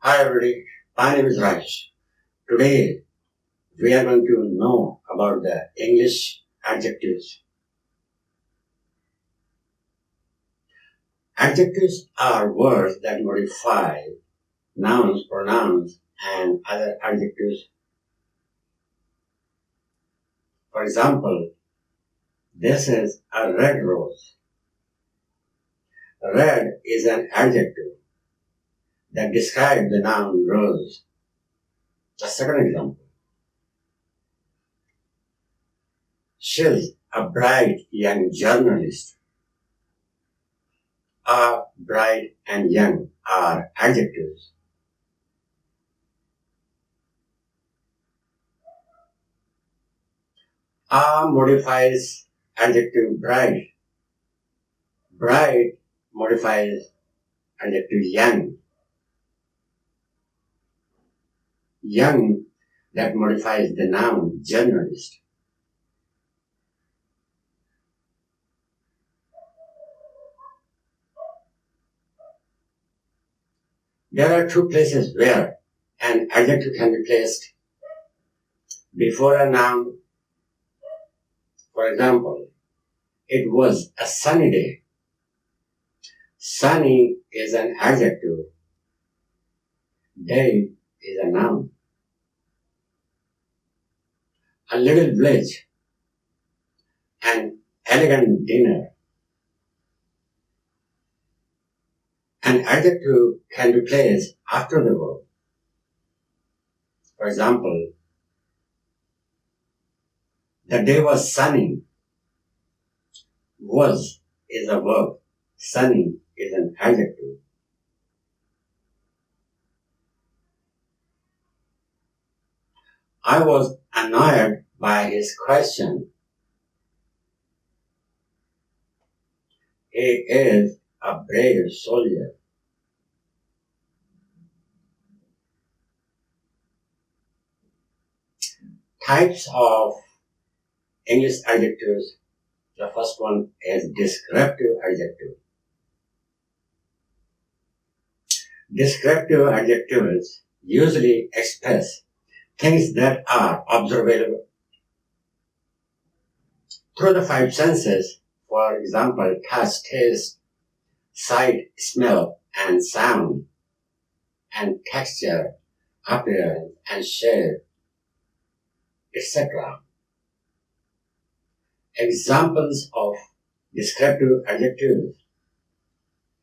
Hi everybody, my name is Rahish. Today we are going to know about the English adjectives. Adjectives are words that modify nouns, pronouns, and other adjectives. For example, this is a red rose. Red is an adjective that describes the noun rose. The second example. She's a bright young journalist. Are, bright, and young are adjectives. A modifies adjective bright. Bright modifies adjective young. Young that modifies the noun journalist. There are two places where an adjective can be placed before a noun. For example, it was a sunny day. Sunny is an adjective. Day is a noun. A little village. An elegant dinner. An adjective can be placed after the verb. For example, the day was sunny. Was is a verb. Sunny is an adjective. I was annoyed by his question. He is a brave soldier. Types of English adjectives. The first one is descriptive adjective. Descriptive adjectives usually express things that are observable through the five senses. For example, touch, taste, sight, smell, and sound, and texture, appearance, and shape, etc. Examples of descriptive adjectives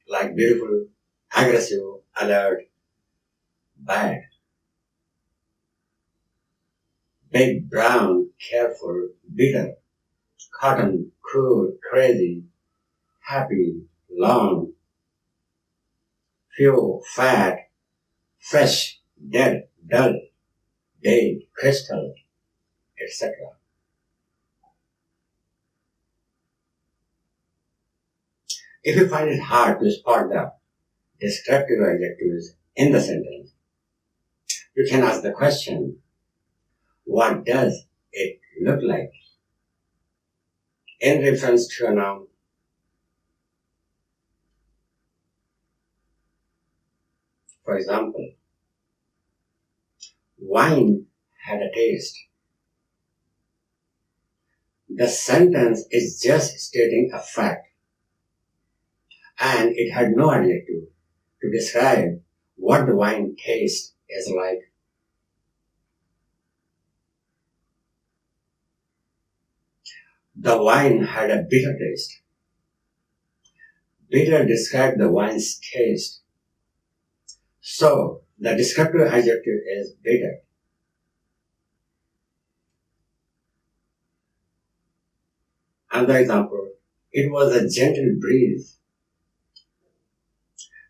like beautiful, aggressive, alert, bad. Big, brown, careful, bitter, cotton, cruel, crazy, happy, long, few, fat, fresh, dead, dull, day, crystal, etc. If you find it hard to spot the descriptive adjectives in the sentence, you can ask the question, what does it look like? In reference to a noun. For example, wine had a taste. The sentence is just stating a fact, and it had no adjective to describe what the wine taste is like. The wine had a bitter taste. Bitter described the wine's taste. So, the descriptive adjective is bitter. Another example, it was a gentle breeze.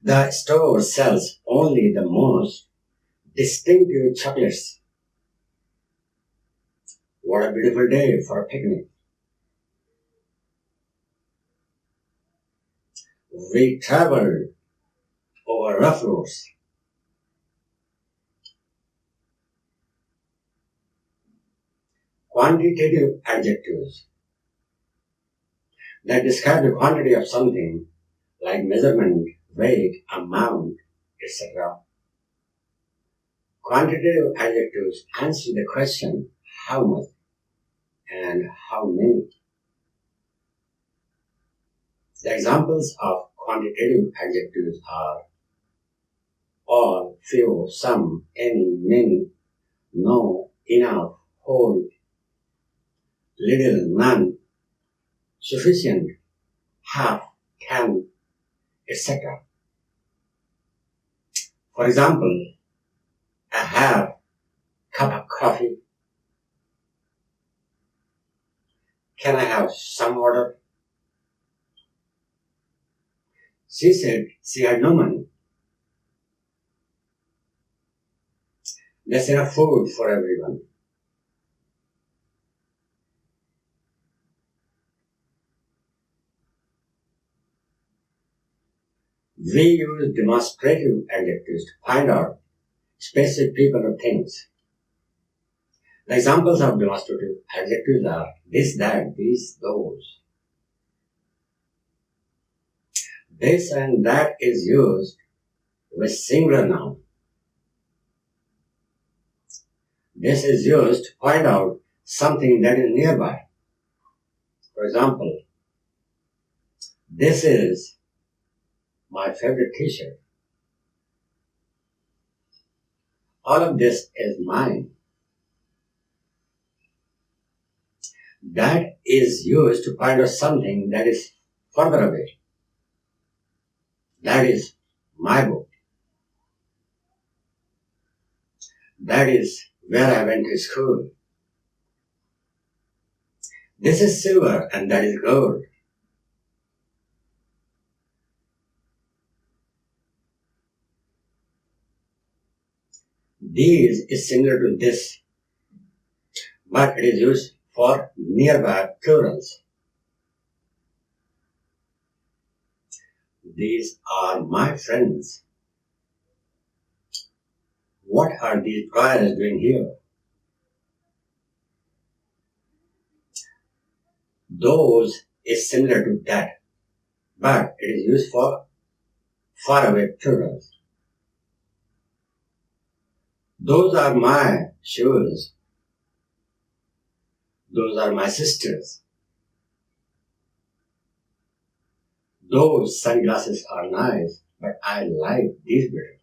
The store sells only the most distinctive chocolates. What a beautiful day for a picnic. We traveled over rough roads. Quantitative adjectives that describe the quantity of something like measurement, weight, amount, etc. Quantitative adjectives answer the question how much and how many. The examples of quantitative adjectives are all, few, some, any, many, no, enough, whole, little, none, sufficient, half, can, etc. For example, a half cup of coffee. Can I have some water? She said she had no money. There's enough food for everyone. We use demonstrative adjectives to find out specific people or things. The examples of demonstrative adjectives are this, that, these, those. This and that is used with singular noun. This is used to point out something that is nearby. For example, this is my favorite t-shirt. All of this is mine. That is used to point out something that is further away. That is my book. That is where I went to school. This is silver and that is gold. These is similar to this, but it is used for nearby plurals. These are my friends. What are these guys doing here? Those is similar to that, but it is used for faraway plurals. Those are my shoes. Those are my sisters. Those sunglasses are nice, but I like these better.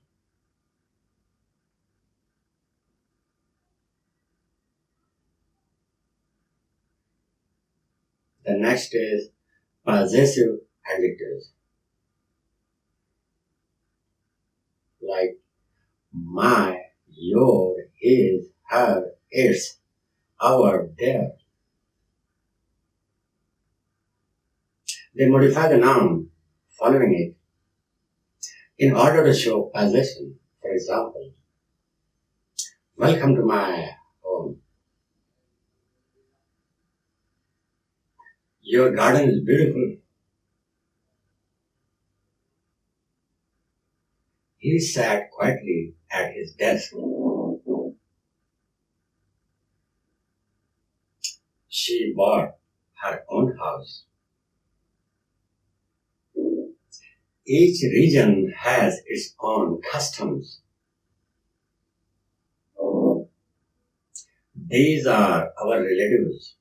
The next is possessive adjectives, like my, your, his, her, its, our, their. They modify the noun following it in order to show possession. For example, welcome to my home. Your garden is beautiful. He sat quietly at his desk. She bought her own house. Each region has its own customs. These are our relatives.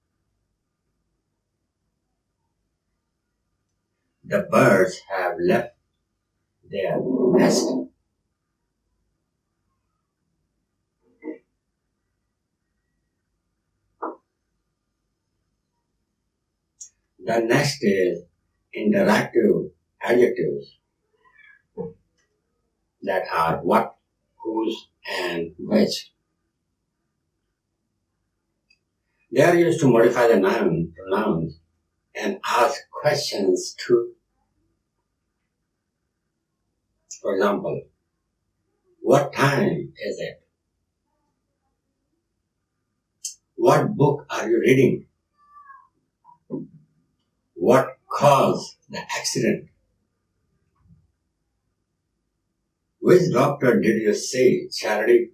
The birds have left their nest. The next is interactive adjectives that are what, whose, and which. They are used to modify the noun, pronouns, and ask questions too. For example, what time is it? What book are you reading? What caused the accident? Which doctor did you see, Charity?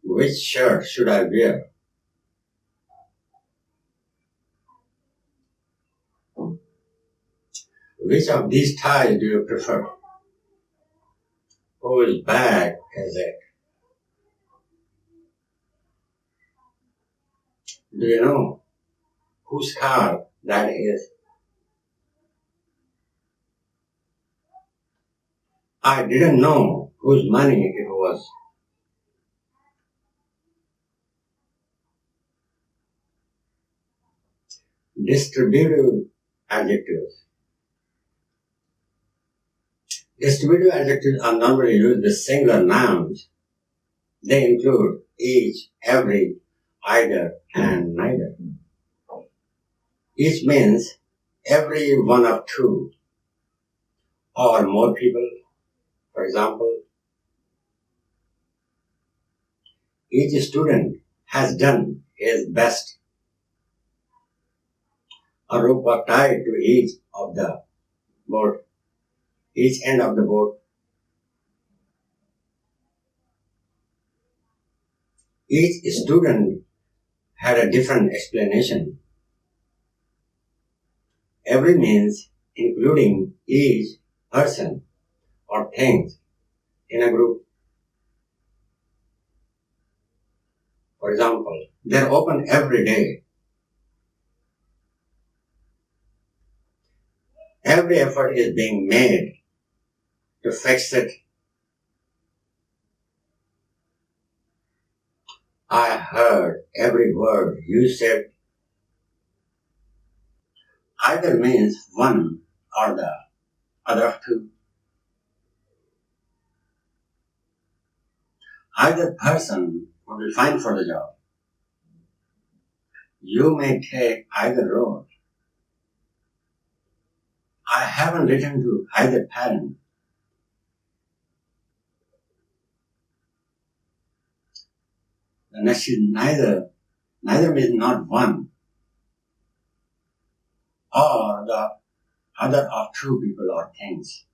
Which shirt should I wear? Which of these ties do you prefer? Whose bag is it? Do you know whose car that is? I didn't know whose money it was. Distributive adjectives. Distributive adjectives are normally used with singular nouns. They include each, every, either, and neither. Each means every one of two or more people. For example, each student has done his best. A rope was tied to each of the boat, each end of the boat. Each student had a different explanation. Every means including each person or things in a group. For example, they're open every day. Every effort is being made to fix it. I heard every word you said. Either means one or the other of two. Either person would be fine for the job. You may take either road. I haven't written to either parent. The next is neither. Neither means not one or the other of two people or things.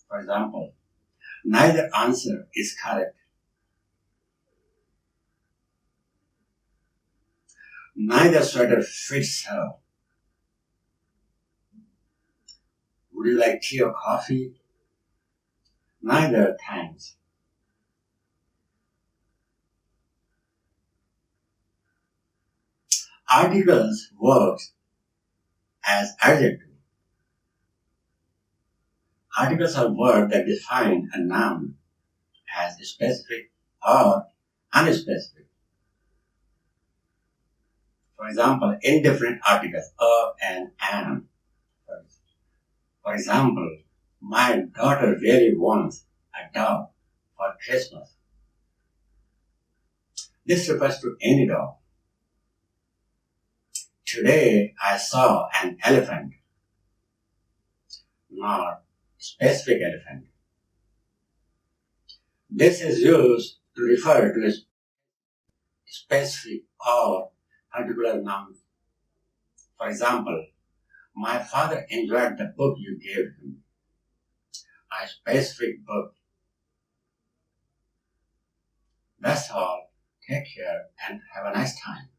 For example, neither answer is correct. Neither sweater fits her. Would you like tea or coffee? Neither, thanks. Articles work as adjectives. Articles are words that define a noun as specific or unspecific. For example, indefinite articles and am. For example, my daughter really wants a dog for Christmas. This refers to any dog. Today I saw an elephant, not specific elephant. This is used to refer to a specific or particular noun. For example, my father enjoyed the book you gave him. A specific book. That's all. Take care and have a nice time.